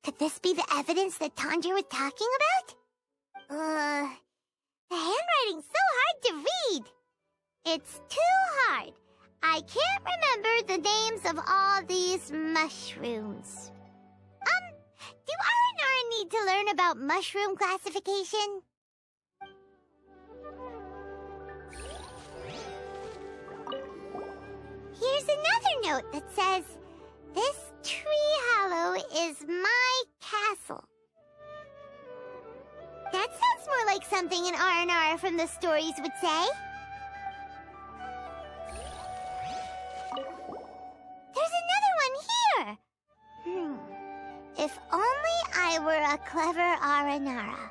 Could this be the evidence that Tanja was talking about? The handwriting's so hard to read. It's too hard. I can't remember the names of all these mushrooms. Do Aranara need to learn about mushroom classification? Here's another note that says, "This tree hollow is my castle." That sounds more like something an Aranara from the stories would say. There's another one here. If only I were a clever Aranara.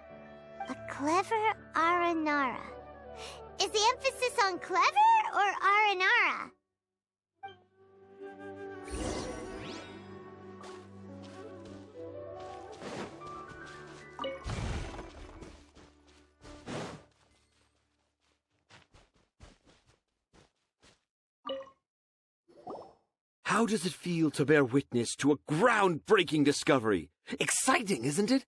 A clever Aranara. Is the emphasis on clever or Aranara? How does it feel to bear witness to a groundbreaking discovery? Exciting, isn't it?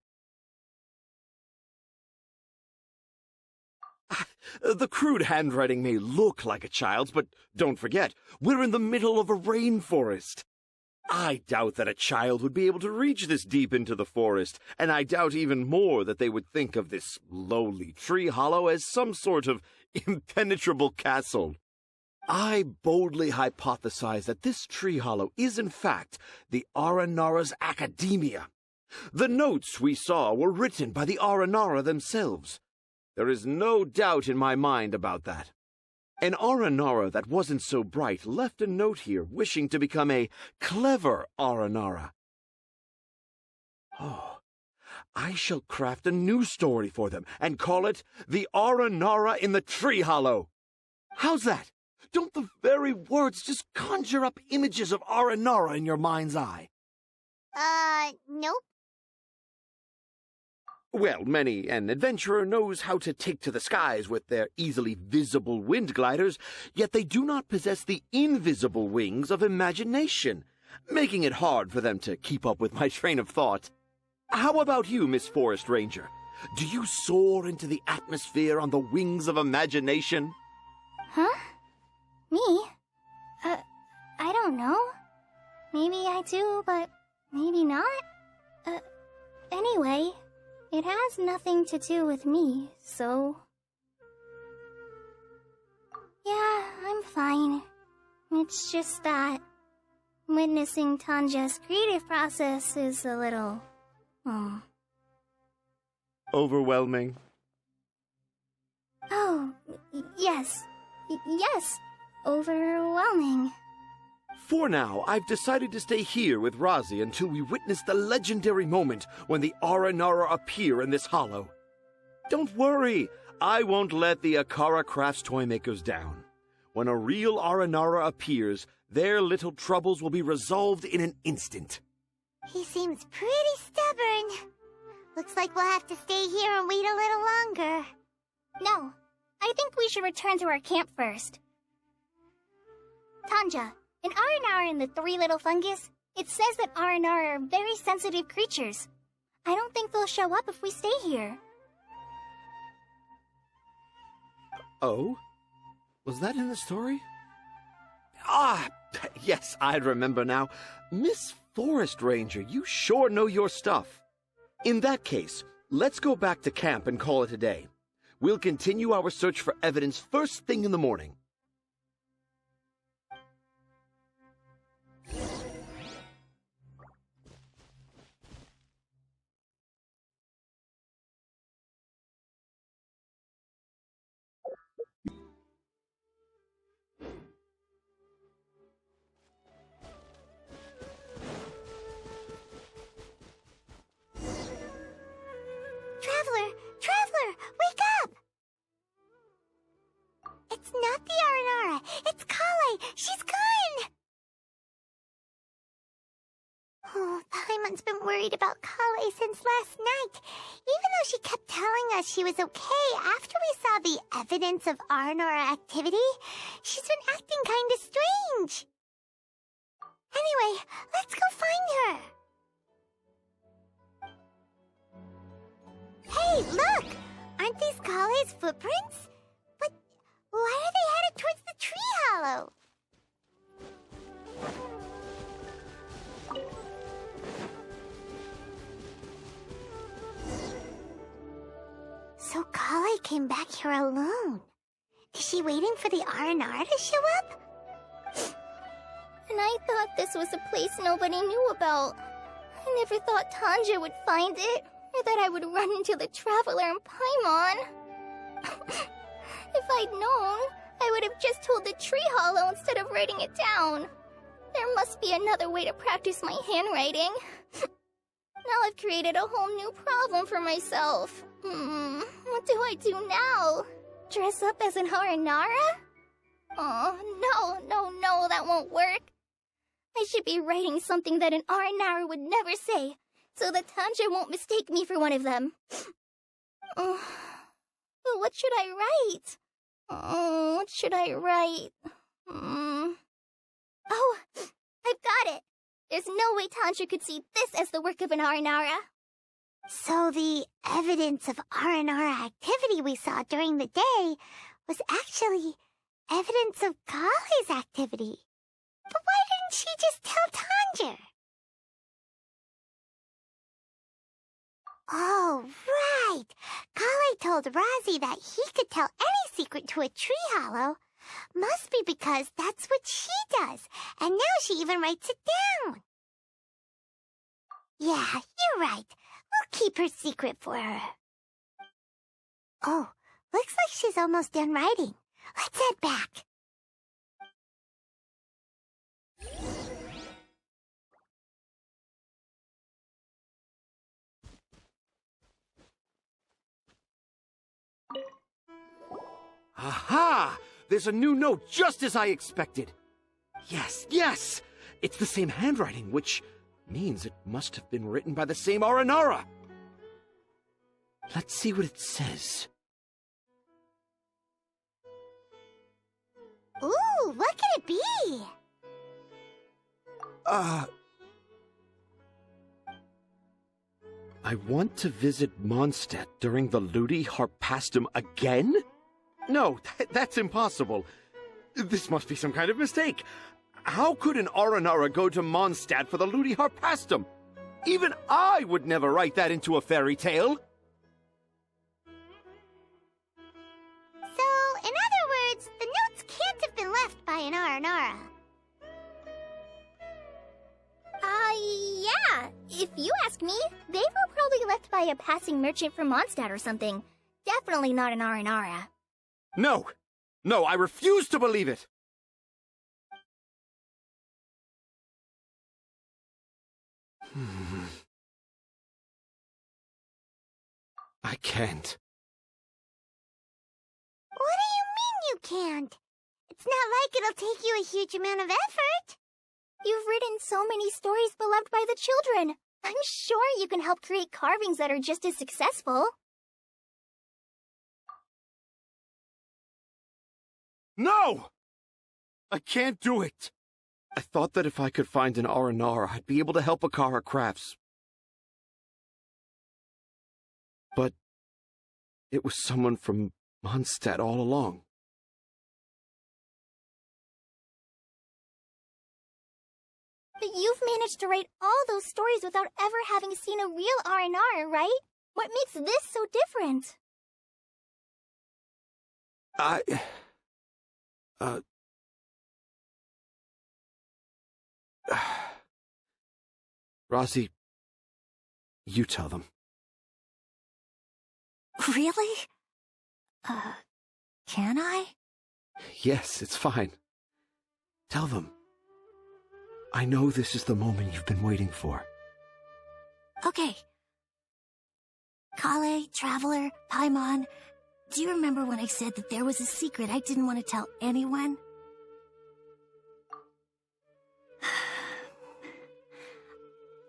The crude handwriting may look like a child's, but don't forget, we're in the middle of a rainforest. I doubt that a child would be able to reach this deep into the forest, and I doubt even more that they would think of this lowly tree hollow as some sort of impenetrable castle. I boldly hypothesize that this tree hollow is in fact the Aranara's academia. The notes we saw were written by the Aranara themselves. There is no doubt in my mind about that. An Aranara that wasn't so bright left a note here wishing to become a clever Aranara. Oh, I shall craft a new story for them and call it The Aranara in the Tree Hollow. How's that? Don't the very words just conjure up images of Aranara in your mind's eye? Nope. Well, many an adventurer knows how to take to the skies with their easily visible wind gliders, yet they do not possess the invisible wings of imagination, making it hard for them to keep up with my train of thought. How about you, Miss Forest Ranger? Do you soar into the atmosphere on the wings of imagination? Huh? Me? I don't know. Maybe I do, but maybe not. Anyway, it has nothing to do with me, so... Yeah, I'm fine. It's just that witnessing Tanja's creative process is a little... Overwhelming. Oh, yes. Yes. Overwhelming. For now, I've decided to stay here with Razi until we witness the legendary moment when the Aranara appear in this hollow. Don't worry, I won't let the Akara Crafts toymakers down. When a real Aranara appears, their little troubles will be resolved in an instant. He seems pretty stubborn. Looks like we'll have to stay here and wait a little longer. No, I think we should return to our camp first. Tanja, an Aranara and the three little fungus, it says that Aranara are very sensitive creatures. I don't think they'll show up if we stay here. Oh? Was that in the story? Ah, yes, I remember now. Miss Forest Ranger, you sure know your stuff. In that case, let's go back to camp and call it a day. We'll continue our search for evidence first thing in the morning. Traveler, wake up! It's not the Aranara, it's Kale! She's gone! Oh, Paimon's been worried about Kale since last night. Even though she kept telling us she was okay after we saw the evidence of Aranara activity, she's been acting kinda strange. Anyway, let's go find her. Hey, look! Aren't these Kale's footprints? But why are they headed towards the tree hollow? So Kale came back here alone. Is she waiting for the Aranara to show up? And I thought this was a place nobody knew about. I never thought Tanja would find it, or that I would run into the Traveler and Paimon. If I'd known, I would have just told the tree hollow instead of writing it down. There must be another way to practice my handwriting. Now I've created a whole new problem for myself. What do I do now? Dress up as an Aranara? Oh, no, that won't work. I should be writing something that an Aranara would never say, so that Tanja won't mistake me for one of them. But what should I write? What should I write? Oh, I've got it! There's no way Tanja could see this as the work of an Aranara. So the evidence of Aranara activity we saw during the day was actually evidence of Kale's activity. But why didn't she just tell Tanja? Oh, right. Kale told Razi that he could tell any secret to a tree hollow. Must be because that's what she does, and now she even writes it down. Yeah, you're right. We'll keep her secret for her. Oh, looks like she's almost done writing. Let's head back. Aha! There's a new note just as I expected. Yes! It's the same handwriting, which means it must have been written by the same Aranara. Let's see what it says. Ooh, what could it be? I want to visit Mondstadt during the Ludi Harpastum again? No, that's impossible. This must be some kind of mistake. How could an Aranara go to Mondstadt for the Ludi Harpastum? Even I would never write that into a fairy tale. So, in other words, the notes can't have been left by an Aranara. Yeah. If you ask me, they were probably left by a passing merchant from Mondstadt or something. Definitely not an Aranara. No, I refuse to believe it. I can't. What do you mean you can't? It's not like it'll take you a huge amount of effort. You've written so many stories beloved by the children. I'm sure you can help create carvings that are just as successful. No! I can't do it. I thought that if I could find an Aranara, I'd be able to help Akara Crafts. But it was someone from Mondstadt all along. But you've managed to write all those stories without ever having seen a real Aranara, right? What makes this so different? Razi, you tell them. Really? Can I? Yes, it's fine. Tell them. I know this is the moment you've been waiting for. Okay. Kale, Traveler, Paimon, do you remember when I said that there was a secret I didn't want to tell anyone?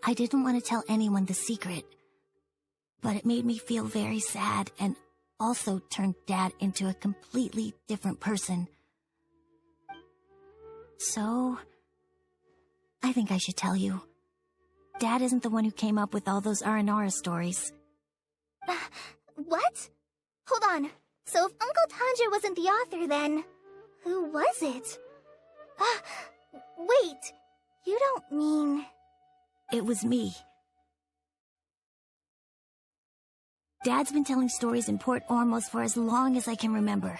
I didn't want to tell anyone the secret, but it made me feel very sad and also turned Dad into a completely different person. So, I think I should tell you. Dad isn't the one who came up with all those Aranara stories. What? Hold on. So if Uncle Tanja wasn't the author, then who was it? Wait. You don't mean... It was me. Dad's been telling stories in Port Ormos for as long as I can remember.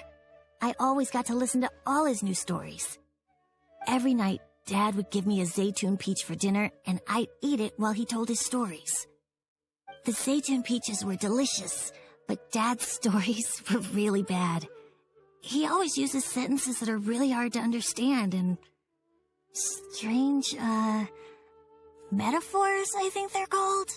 I always got to listen to all his new stories. Every night, Dad would give me a Zaytun peach for dinner, and I'd eat it while he told his stories. The Zaytun peaches were delicious, but Dad's stories were really bad. He always uses sentences that are really hard to understand, and strange, metaphors, I think they're called.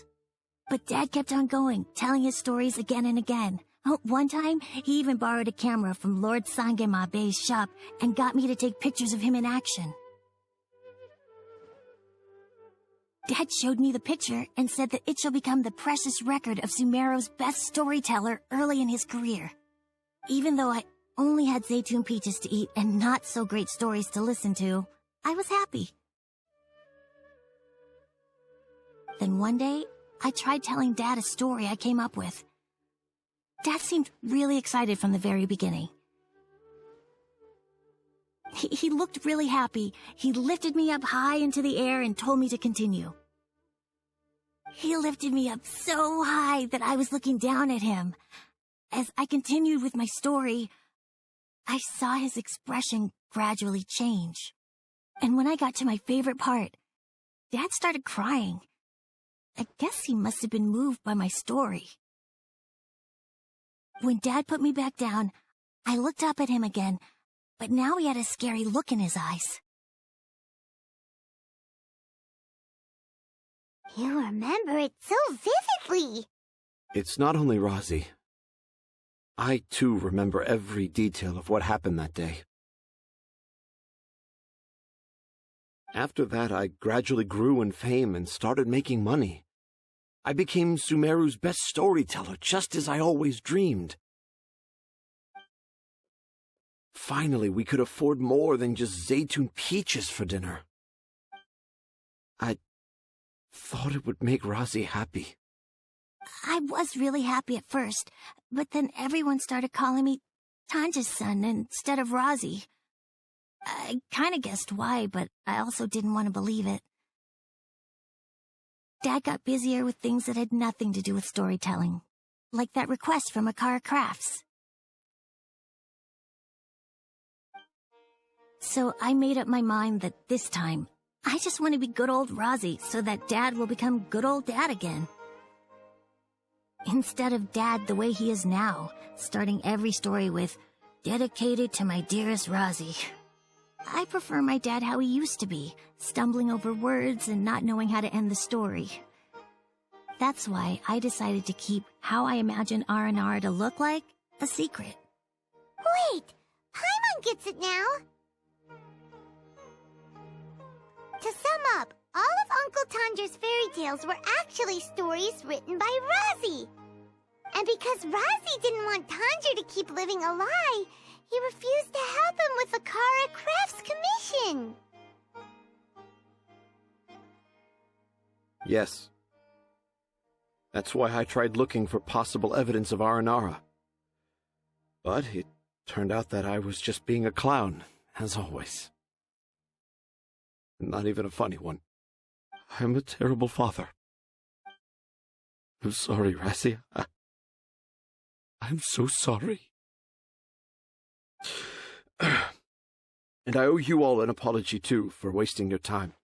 But Dad kept on going, telling his stories again and again. One time, he even borrowed a camera from Lord Sangema Bey's shop and got me to take pictures of him in action. Dad showed me the picture and said that it shall become the precious record of Sumeru's best storyteller early in his career. Even though I only had Zaytun peaches to eat and not so great stories to listen to, I was happy. Then one day, I tried telling Dad a story I came up with. Dad seemed really excited from the very beginning. He looked really happy. He lifted me up high into the air and told me to continue. He lifted me up so high that I was looking down at him. As I continued with my story, I saw his expression gradually change. And when I got to my favorite part, Dad started crying. I guess he must have been moved by my story. When Dad put me back down, I looked up at him again, but now he had a scary look in his eyes. You remember it so vividly. It's not only Rosie. I, too, remember every detail of what happened that day. After that, I gradually grew in fame and started making money. I became Sumeru's best storyteller, just as I always dreamed. Finally, we could afford more than just Zaytun peaches for dinner. I thought it would make Rosie happy. I was really happy at first, but then everyone started calling me Tanja's son instead of Rosie. I kind of guessed why, but I also didn't want to believe it. Dad got busier with things that had nothing to do with storytelling, like that request from Akara Crafts. So I made up my mind that this time, I just want to be good old Rosie so that Dad will become good old Dad again. Instead of Dad the way he is now, starting every story with, "Dedicated to my dearest Rosie." I prefer my dad how he used to be, stumbling over words and not knowing how to end the story. That's why I decided to keep how I imagine Aranara to look like a secret. Wait, Paimon gets it now. To sum up, all of Uncle Tanja's fairy tales were actually stories written by Rosie. And because Rosie didn't want Tanja to keep living a lie, he refused to help him with the Akara Crafts commission. Yes. That's why I tried looking for possible evidence of Aranara. But it turned out that I was just being a clown, as always. Not even a funny one. I'm a terrible father. I'm sorry, Rosie. I'm so sorry. And I owe you all an apology, too, for wasting your time.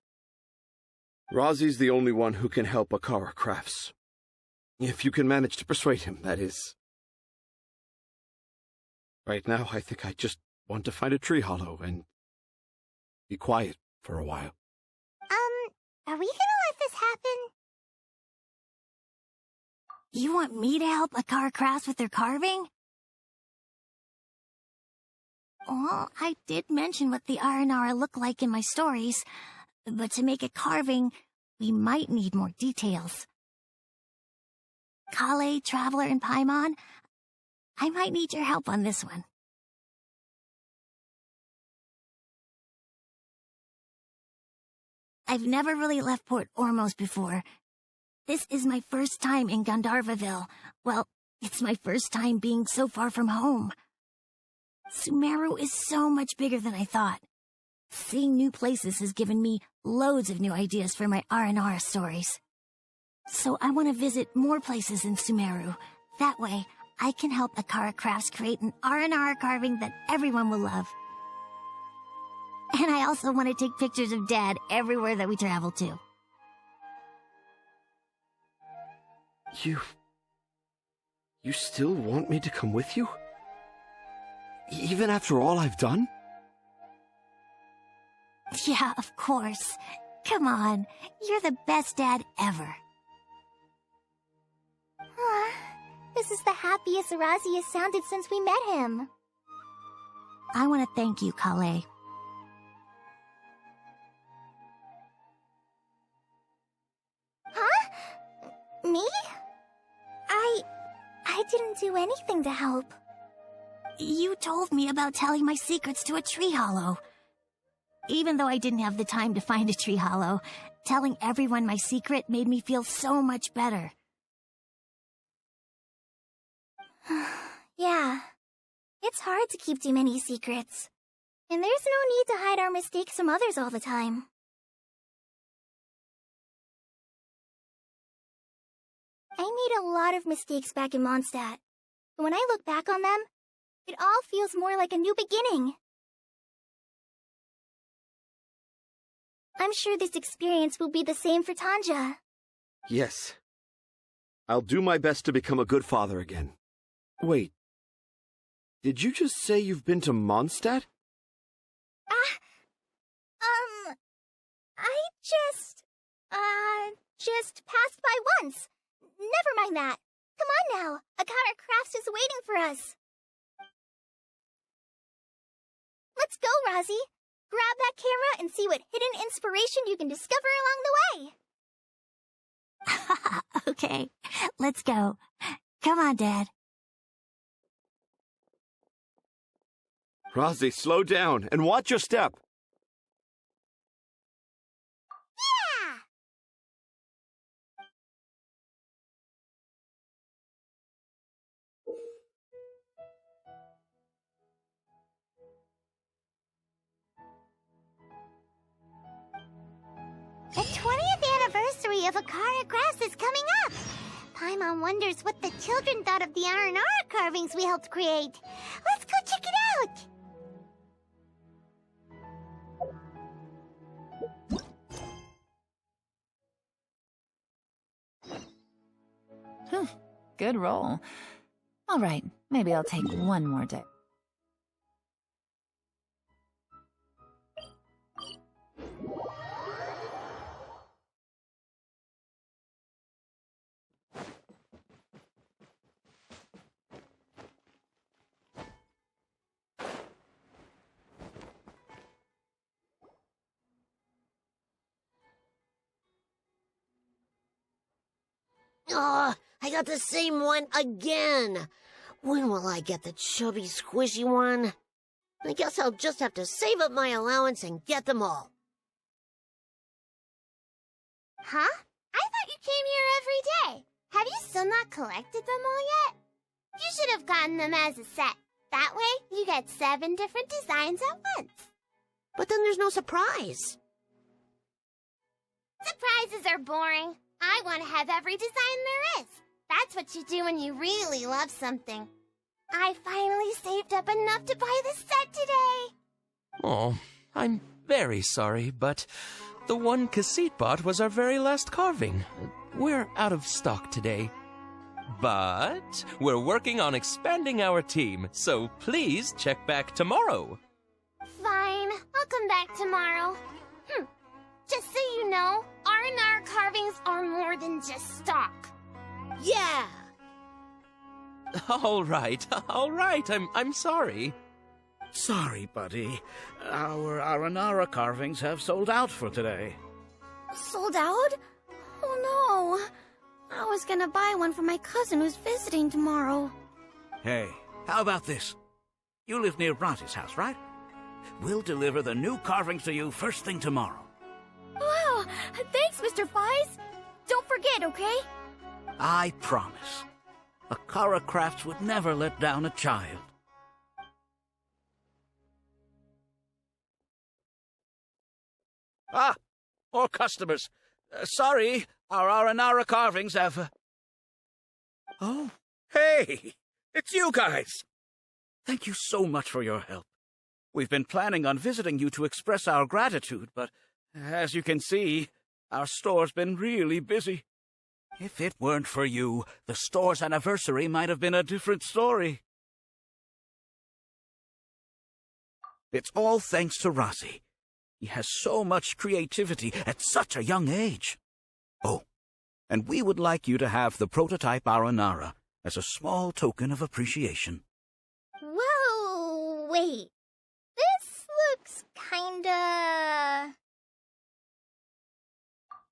Rosie's the only one who can help Akara Crafts. If you can manage to persuade him, that is. Right now, I think I just want to find a tree hollow and be quiet for a while. Are we gonna let this happen? You want me to help Akara Crafts with their carving? Well, I did mention what the Aranara look like in my stories, but to make a carving, we might need more details. Kale, Traveler, and Paimon, I might need your help on this one. I've never really left Port Ormos before, This is my first time in Gandharvaville. Well, it's my first time being so far from home. Sumeru is so much bigger than I thought. Seeing new places has given me loads of new ideas for my Aranara stories. So I want to visit more places in Sumeru. That way, I can help Akara Crafts create an Aranara carving that everyone will love. And I also want to take pictures of Dad everywhere that we travel to. You still want me to come with you? Even after all I've done? Yeah, of course. Come on, you're the best dad ever. This is the happiest Arazi has sounded since we met him. I want to thank you, Kale. Huh? Me? I didn't do anything to help. You told me about telling my secrets to a tree hollow. Even though I didn't have the time to find a tree hollow, telling everyone my secret made me feel so much better. Yeah. It's hard to keep too many secrets. And there's no need to hide our mistakes from others all the time. I made a lot of mistakes back in Mondstadt. But when I look back on them, it all feels more like a new beginning. I'm sure this experience will be the same for Tanja. Yes. I'll do my best to become a good father again. Wait. Did you just say you've been to Mondstadt? I just passed by once. Never mind that. Come on now. Akara Crafts is waiting for us. Let's go, Razi. Grab that camera and see what hidden inspiration you can discover along the way. Okay, let's go. Come on, Dad. Razi, slow down and watch your step. Yeah! The 20th anniversary of Akara Crafts is coming up. Paimon wonders what the children thought of the Aranara carvings we helped create. Let's go check it out. Good roll. All right, maybe I'll take one more day. Oh, I got the same one again. When will I get the chubby, squishy one? I guess I'll just have to save up my allowance and get them all. Huh? I thought you came here every day. Have you still not collected them all yet? You should have gotten them as a set. That way, you get 7 different designs at once. But then there's no surprise. Surprises are boring. I want to have every design there is. That's what you do when you really love something. I finally saved up enough to buy the set today. Oh, I'm very sorry, but the one Cassette bought was our very last carving. We're out of stock today. But we're working on expanding our team, so please check back tomorrow. Fine, I'll come back tomorrow. Just so you know, Aranara carvings are more than just stock. Yeah! All right. I'm sorry. Sorry, buddy. Our Aranara carvings have sold out for today. Sold out? Oh no. I was gonna buy one for my cousin who's visiting tomorrow. Hey, how about this? You live near Bronte's house, right? We'll deliver the new carvings to you first thing tomorrow. Wow, thanks, Mr. Fies. Don't forget, okay? I promise. Akara Crafts would never let down a child. Ah, more customers. Sorry, our Aranara carvings have... Oh, hey, it's you guys. Thank you so much for your help. We've been planning on visiting you to express our gratitude, but as you can see, our store's been really busy. If it weren't for you, the store's anniversary might have been a different story. It's all thanks to Razi. He has so much creativity at such a young age. Oh, and we would like you to have the prototype Aranara as a small token of appreciation. Whoa, wait. This looks kinda...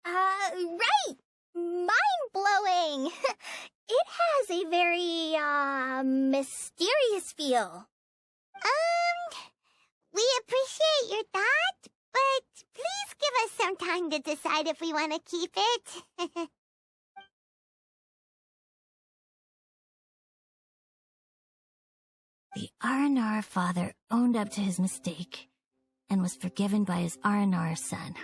right! Mind-blowing! It has a very, mysterious feel. We appreciate your thought, but please give us some time to decide if we want to keep it. The Aranara father owned up to his mistake and was forgiven by his Aranara son.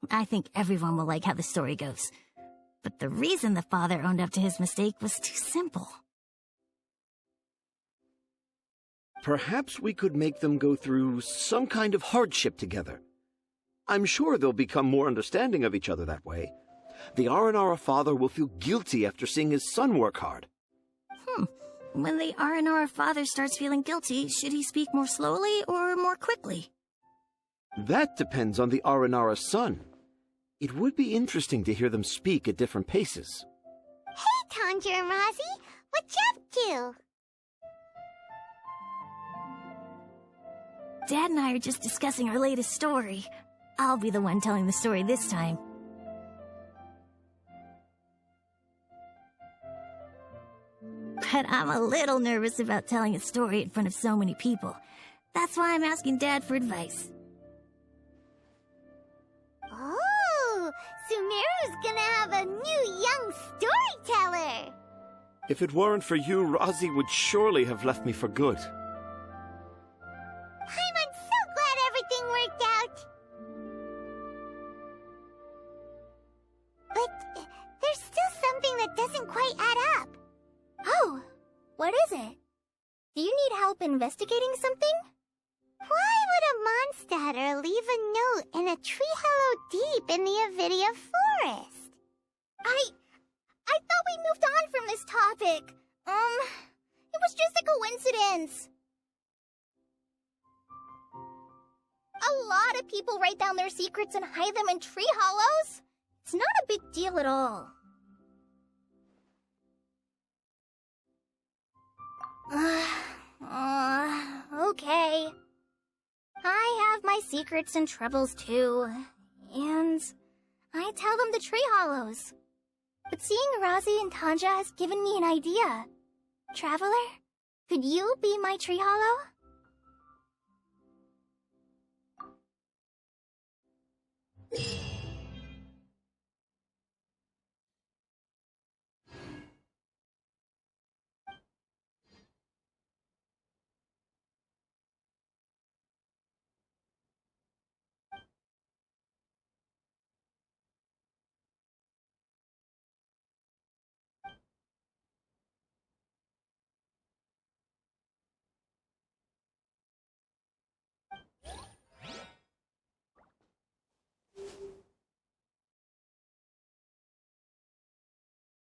I think everyone will like how the story goes. But the reason the father owned up to his mistake was too simple. Perhaps we could make them go through some kind of hardship together. I'm sure they'll become more understanding of each other that way. The Aranara father will feel guilty after seeing his son work hard. When the Aranara father starts feeling guilty, should he speak more slowly or more quickly? That depends on the Aranara son. It would be interesting to hear them speak at different paces. Hey, Tanja and Razi, what you up to? Dad and I are just discussing our latest story. I'll be the one telling the story this time. But I'm a little nervous about telling a story in front of so many people. That's why I'm asking Dad for advice. Oh, Sumeru's gonna have a new young storyteller. If it weren't for you, Razi would surely have left me for good. I'm so glad everything worked out. But there's still something that doesn't quite add up. Oh, what is it? Do you need help investigating something? Why would a Mondstatter leave a note in a tree hollow deep in the Avidia forest? I thought we moved on from this topic. It was just a coincidence. A lot of people write down their secrets and hide them in tree hollows. It's not a big deal at all. Okay. I have my secrets and troubles too, and I tell them the tree hollows. But seeing Razi and Tanja has given me an idea. Traveler, could you be my tree hollow?